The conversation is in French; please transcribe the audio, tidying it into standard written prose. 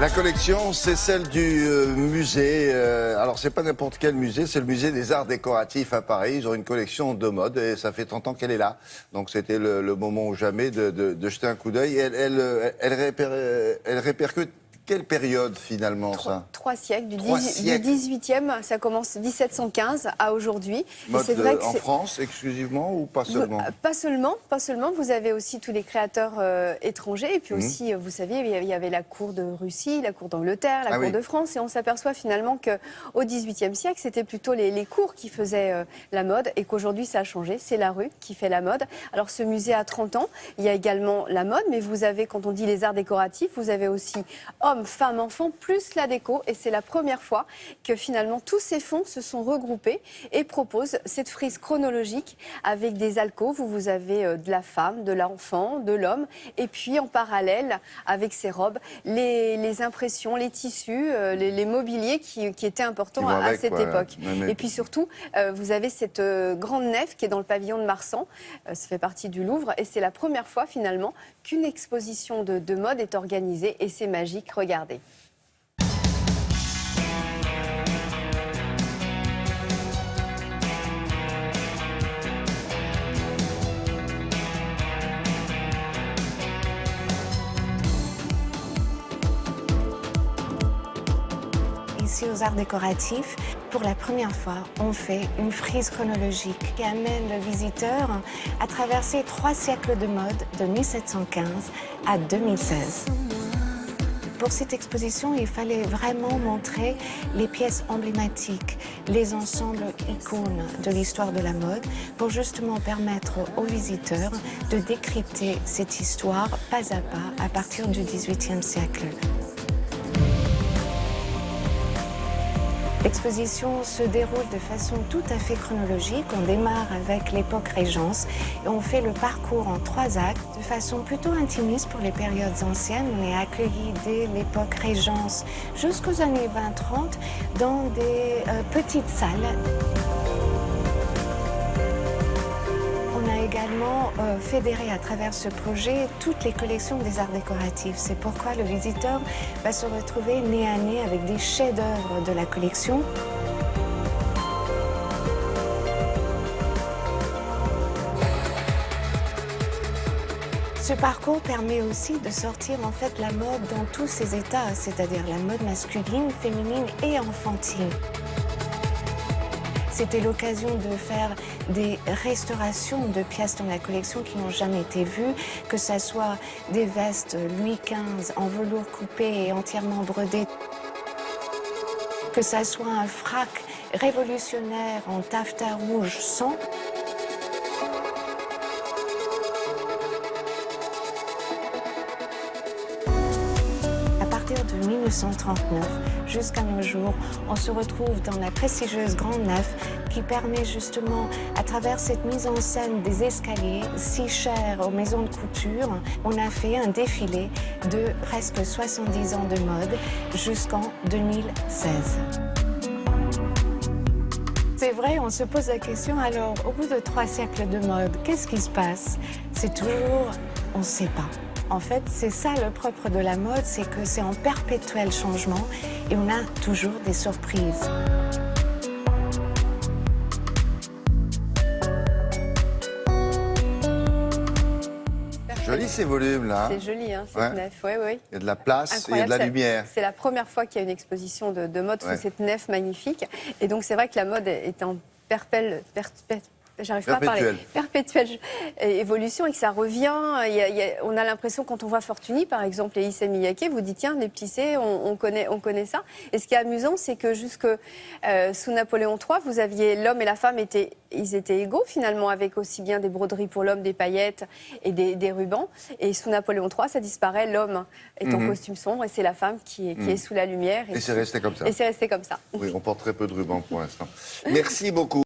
La collection, c'est celle du musée. Alors, c'est pas n'importe quel musée, c'est le musée des arts décoratifs à Paris. Ils ont une collection de mode et ça fait 30 ans qu'elle est là. Donc, c'était le moment ou jamais de jeter un coup d'œil. Elle répercute quelle période, finalement, ça? 3 siècles, du 18e, ça commence 1715 à aujourd'hui. Mode en France, exclusivement, ou pas seulement? Pas seulement. Vous avez aussi tous les créateurs étrangers. Et puis aussi, vous savez, il y avait la cour de Russie, la cour d'Angleterre, la cour de France. Et on s'aperçoit finalement qu'au XVIIIe siècle, c'était plutôt les cours qui faisaient la mode. Et qu'aujourd'hui, ça a changé. C'est la rue qui fait la mode. Alors, ce musée a 30 ans. Il y a également la mode. Mais vous avez, quand on dit les arts décoratifs, vous avez aussi hommes, femmes, enfants, plus la déco. Et c'est la première fois que finalement tous ces fonds se sont regroupés et proposent cette frise chronologique avec des alcôves où vous avez de la femme, de l'enfant, de l'homme. Et puis en parallèle, avec ces robes, les impressions, les tissus, les mobiliers qui étaient importants à cette époque. Et puis surtout, vous avez cette grande nef qui est dans le pavillon de Marsan. Ça fait partie du Louvre. Et c'est la première fois finalement qu'une exposition de mode est organisée. Et c'est magique. Regardez. Ici aux arts décoratifs, pour la première fois, on fait une frise chronologique qui amène le visiteur à traverser 3 siècles de mode de 1715 à 2016. Pour cette exposition, il fallait vraiment montrer les pièces emblématiques, les ensembles icônes de l'histoire de la mode, pour justement permettre aux visiteurs de décrypter cette histoire pas à pas à partir du XVIIIe siècle. L'exposition se déroule de façon tout à fait chronologique. On démarre avec l'époque Régence et on fait le parcours en 3 actes de façon plutôt intimiste pour les périodes anciennes. On est accueillis dès l'époque Régence jusqu'aux années 20-30 dans des petites salles. On a également fédéré à travers ce projet toutes les collections des arts décoratifs. C'est pourquoi le visiteur va se retrouver nez à nez avec des chefs-d'œuvre de la collection. Ce parcours permet aussi de sortir en fait la mode dans tous ses états, c'est-à-dire la mode masculine, féminine et enfantine. C'était l'occasion de faire des restaurations de pièces dans la collection qui n'ont jamais été vues, que ce soit des vestes Louis XV en velours coupé et entièrement brodé, que ce soit un frac révolutionnaire en taffetas rouge sang. De 1939 jusqu'à nos jours, on se retrouve dans la prestigieuse Grande Nef qui permet justement, à travers cette mise en scène des escaliers si chers aux maisons de couture, on a fait un défilé de presque 70 ans de mode jusqu'en 2016. C'est vrai, on se pose la question, alors, au bout de 3 siècles de mode, qu'est-ce qui se passe? C'est toujours, on ne sait pas. En fait, c'est ça le propre de la mode, c'est que c'est en perpétuel changement et on a toujours des surprises. Joli ces volumes-là. C'est joli, hein, cette nef. Oui. Il y a de la place et il y a de la lumière. C'est la première fois qu'il y a une exposition de mode sous cette nef magnifique. Et donc, c'est vrai que la mode est en perpétuelle évolution et que ça revient. On a l'impression, quand on voit Fortuny, par exemple, et Issey Miyake, vous dites, tiens, les plissés, on connaît ça. Et ce qui est amusant, c'est que jusque sous Napoléon III, vous aviez l'homme et la femme ils étaient égaux, finalement, avec aussi bien des broderies pour l'homme, des paillettes et des rubans. Et sous Napoléon III, ça disparaît. L'homme est en costume sombre et c'est la femme qui est sous la lumière. Et c'est resté comme ça. Et c'est resté comme ça. Oui, on porte très peu de rubans pour l'instant. Merci beaucoup.